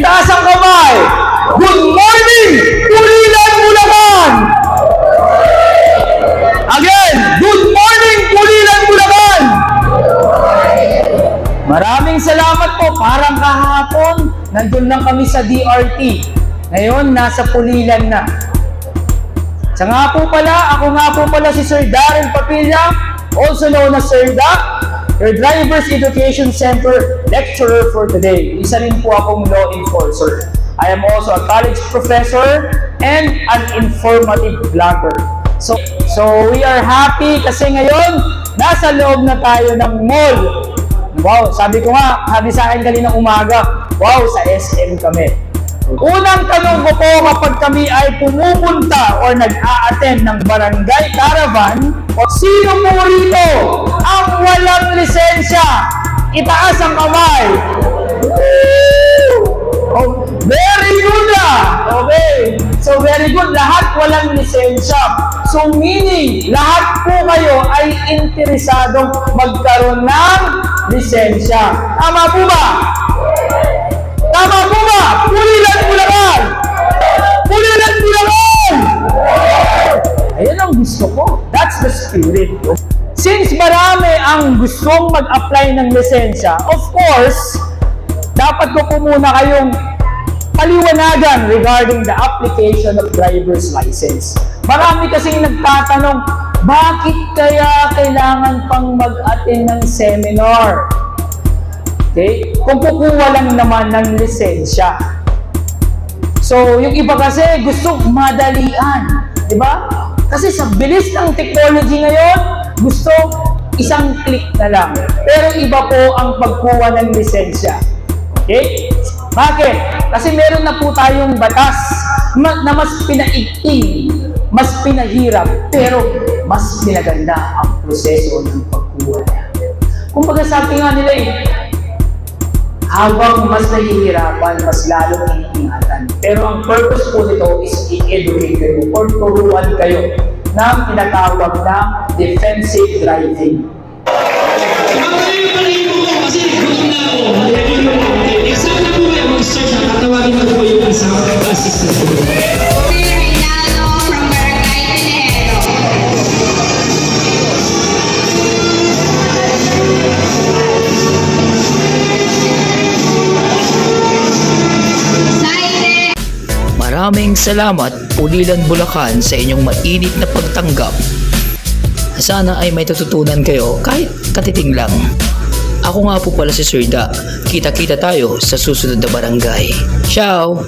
Itaas ang kamay. Good morning, Pulilan, Bulacan! Again, good morning, Pulilan, Bulacan! Maraming salamat po. Parang kahapon, nandun lang kami sa DRT. Ngayon, nasa Pulilan na. Sa nga po pala, ako nga po pala si Sir Darren Papilla, also known as Sir Doc, your Driver's Education Center lecturer for today. Isa rin po akong law enforcer. I am also a college professor and an informative vlogger. So we are happy kasi ngayon, nasa loob na tayo ng mall. Wow, sabi ko nga, sabi sa akin kanina umaga, wow, sa SM kami. Unang tanong ko po kapag kami ay pumupunta o nag-a-attend ng barangay caravan, sino po rito ang walang lisensya? Itaas ang kamay. Oh, very good na. Okay. So very good. Lahat walang lisensya. So meaning, lahat po kayo ay interesadong magkaroon ng lisensya. Tama po ba? Tama po ba? Pulilan, Bulacan! Pulilan, Bulacan! Ayan ang gusto ko. That's the spirit. Since marami ang gustong mag-apply ng lisensya, of course, dapat ko po muna kayong paliwanagan regarding the application of driver's license. Marami kasing nagtatanong, bakit kaya kailangan pang mag-attend ng seminar? Okay? Kung kukuha lang naman ng lisensya. So, yung iba kasi gusto madalian. Diba? Kasi sa bilis ng technology ngayon, gusto isang click na lang. Pero iba po ang pagkuha ng lisensya. Okay? Bakit? Kasi meron na po tayong batas na mas pinaigting, mas pinahirap, pero mas pinaganda ang proseso ng pagkuha niya. Kung baga sabi nga nila habang mas nahihirapan, mas lalong iingatan. Pero ang purpose po nito is i-educate kayo or turuan kayo ng tinatawag na defensive driving. Kasi gutom na ako. Exam na po kayo mag-search at tatawagin na po yung isang assistant po. Maraming salamat, Pulilan, Bulacan, sa inyong mainit na pagtanggap. Sana ay may tututunan kayo kahit katiting lang. Ako nga po pala si Sir Da. Kita-kita tayo sa susunod na barangay. Ciao!